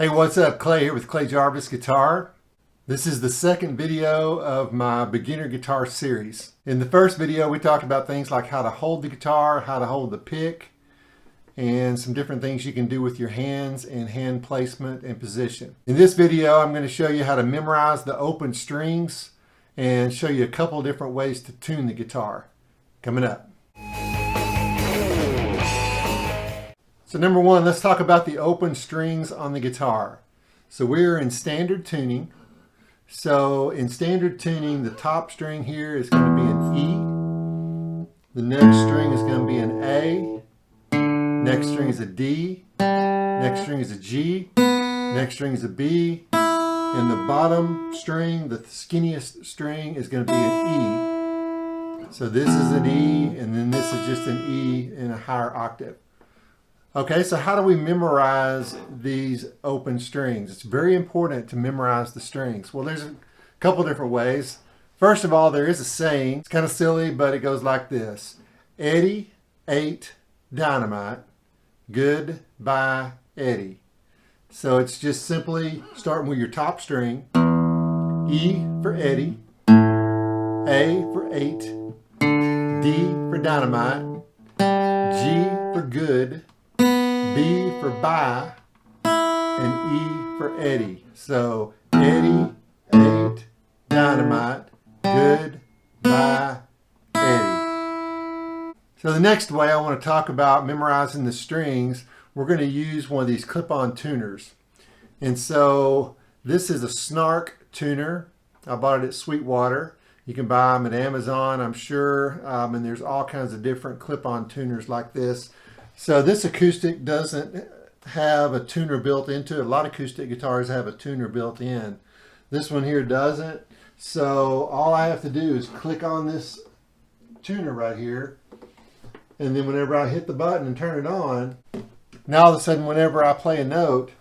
Hey, what's up? Clay here with Clay Jarvis Guitar. This is the second video of my beginner guitar series. In the first video, we talked about things like how to hold the guitar, how to hold the pick, and some different things you can do with your hands and hand placement and position. In this video, I'm going to show you how to memorize the open strings and show you a couple different ways to tune the guitar. Coming up. So number one, let's talk about the open strings on the guitar. So we're in standard tuning. So in standard tuning, the top string here is going to be an E. The next string is going to be an A. Next string is a D. Next string is a G. Next string is a B. And the bottom string, the skinniest string, is going to be an E. So this is an E, and then this is just an E in a higher octave. Okay, so how do we memorize these open strings? It's very important to memorize the strings. Well, there's a couple different ways. First of all, there is a saying. It's kind of silly, but it goes like this. Eddie ate dynamite. Goodbye, Eddie. So it's just simply starting with your top string. E for Eddie. A for ate. D for dynamite. G for good. B for bye, and E for Eddie. So Eddie ate dynamite. Goodbye, Eddie. So the next way I want to talk about memorizing the strings, we're going to use one of these clip-on tuners. And so this is a Snark tuner. I bought it at Sweetwater. You can buy them at Amazon, I'm sure, and there's all kinds of different clip-on tuners like this. So this acoustic doesn't have a tuner built into it. A lot of acoustic guitars have a tuner built in. This one here doesn't. So all I have to do is click on this tuner right here. And then whenever I hit the button and turn it on, now all of a sudden whenever I play a note,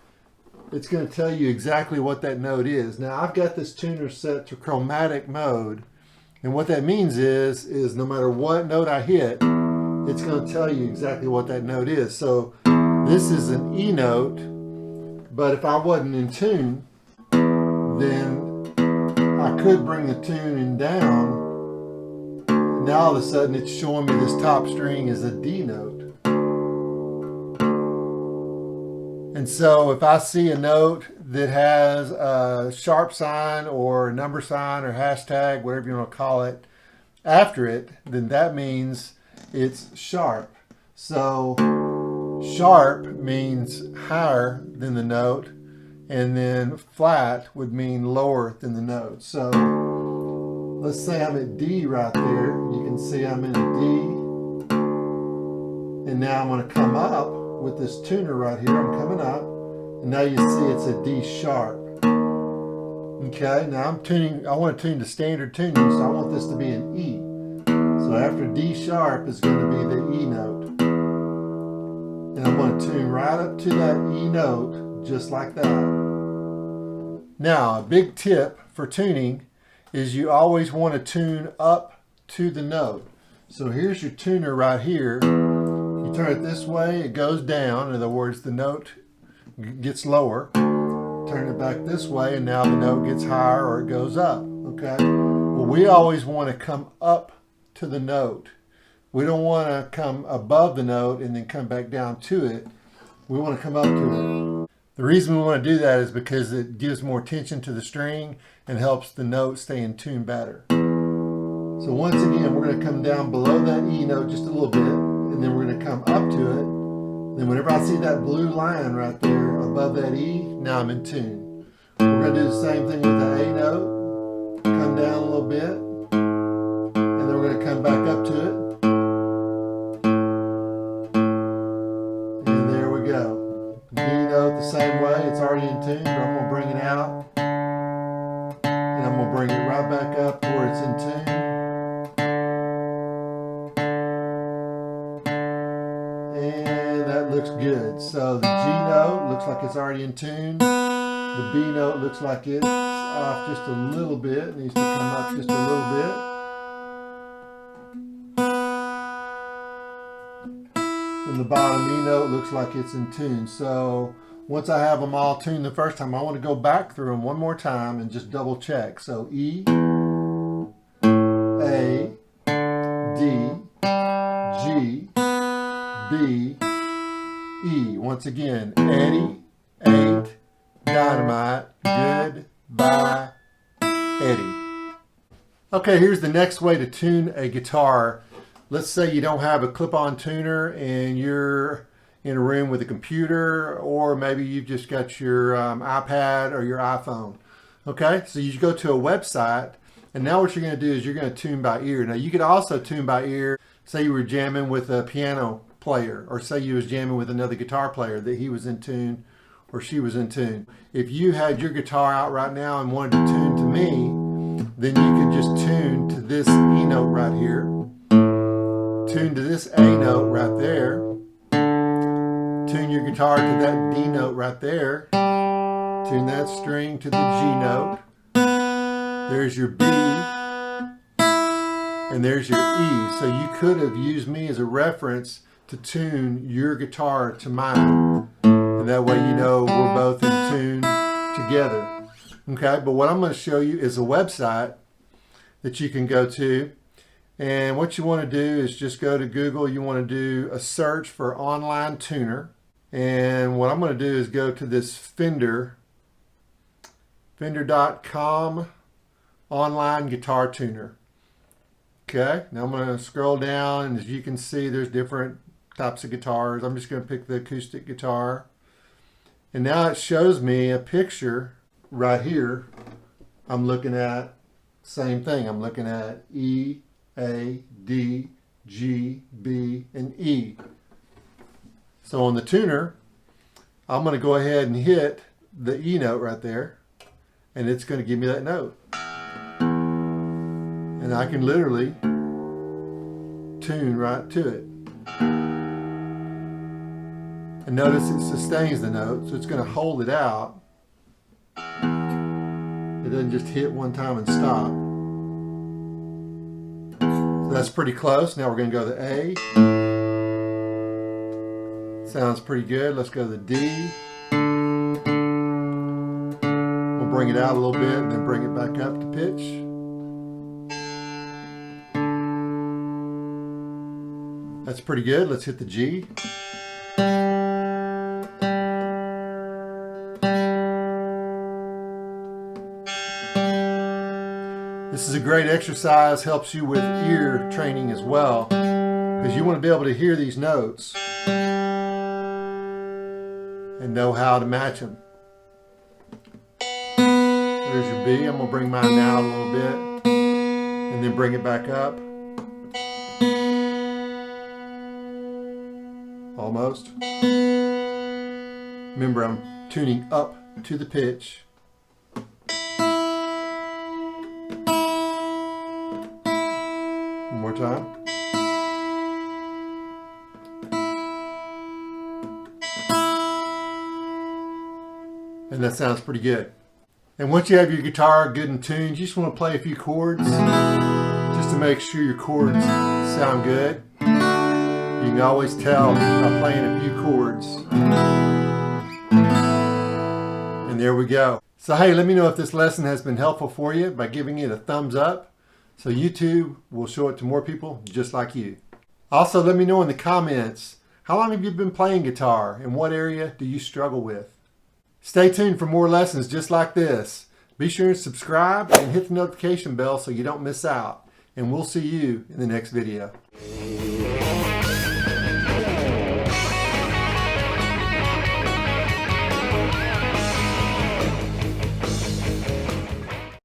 it's going to tell you exactly what that note is. Now I've got this tuner set to chromatic mode. And what that means is no matter what note I hit, it's going to tell you exactly what that note is. So this is an E note, but if I wasn't in tune, then I could bring the tuning down. Now all of a sudden it's showing me this top string is a D note. And so if I see a note that has a sharp sign or a number sign or hashtag, whatever you want to call it, after it, then that means it's sharp. So sharp means higher than the note, and then flat would mean lower than the note. So let's say I'm at D right there. You can see I'm in a D. And now I'm going to come up with this tuner right here. I'm coming up. And now you see it's a D sharp. Okay, now I'm tuning. I want to tune to standard tuning, so I want this to be an E. So after D sharp is going to be the E note. And I'm going to tune right up to that E note, just like that. Now, a big tip for tuning is you always want to tune up to the note. So here's your tuner right here. You turn it this way, it goes down. In other words, the note gets lower. Turn it back this way, and now the note gets higher or it goes up. Okay? Well, we always want to come up to the note. We don't want to come above the note and then come back down to it. We want to come up to it. The reason we want to do that is because it gives more tension to the string and helps the note stay in tune better. So once again, we're going to come down below that E note just a little bit, and then we're going to come up to it. Then whenever I see that blue line right there above that E, now I'm in tune. We're going to do the same thing with the A note. Come down a little bit. We're going to come back up to it. And there we go. D note the same way. It's already in tune, but I'm going to bring it out. And I'm going to bring it right back up to where it's in tune. And that looks good. So the G note looks like it's already in tune. The B note looks like it's off just a little bit. It needs to come up just a little bit. And the bottom E note looks like it's in tune. So once I have them all tuned the first time, I want to go back through them one more time and just double check. So E, A, D, G, B, E. Once again, Eddie, 8, dynamite, goodbye, Eddie. Okay, here's the next way to tune a guitar. Let's say you don't have a clip-on tuner and you're in a room with a computer, or maybe you've just got your iPad or your iPhone. Okay, so you go to a website, and now what you're going to do is you're going to tune by ear. Now you could also tune by ear. Say you were jamming with a piano player, or say you was jamming with another guitar player that he was in tune or she was in tune. If you had your guitar out right now and wanted to tune to me, then you could just tune to this E note right here, tune to this A note right there, tune your guitar to that D note right there, tune that string to the G note, there's your B, and there's your E. So you could have used me as a reference to tune your guitar to mine, and that way you know we're both in tune together. Okay, but what I'm going to show you is a website that you can go to, and what you want to do is just go to Google. You want to do a search for online tuner, and what I'm going to do is go to this Fender.com online guitar tuner. Okay, now I'm going to scroll down, and as you can see, there's different types of guitars. I'm just going to pick the acoustic guitar, and now it shows me a picture right here. I'm looking at same thing. I'm looking at E, A, D, G, B, and E. So on the tuner, I'm going to go ahead and hit the E note right there, and it's going to give me that note. And I can literally tune right to it. And notice it sustains the note, so it's going to hold it out. It doesn't just hit one time and stop. So that's pretty close. Now we're going to go to the A. Sounds pretty good. Let's go to the D. We'll bring it out a little bit and then bring it back up to pitch. That's pretty good. Let's hit the G. This is a great exercise, helps you with ear training as well, because you want to be able to hear these notes and know how to match them. There's your B. I'm going to bring mine down a little bit and then bring it back up. Almost. Remember, I'm tuning up to the pitch. One more time. And that sounds pretty good. And once you have your guitar good and tuned, you just want to play a few chords just to make sure your chords sound good. You can always tell by playing a few chords. And there we go. So hey, let me know if this lesson has been helpful for you by giving it a thumbs up, so YouTube will show it to more people just like you. Also, let me know in the comments, how long have you been playing guitar and what area do you struggle with? Stay tuned for more lessons just like this. Be sure to subscribe and hit the notification bell so you don't miss out. And we'll see you in the next video.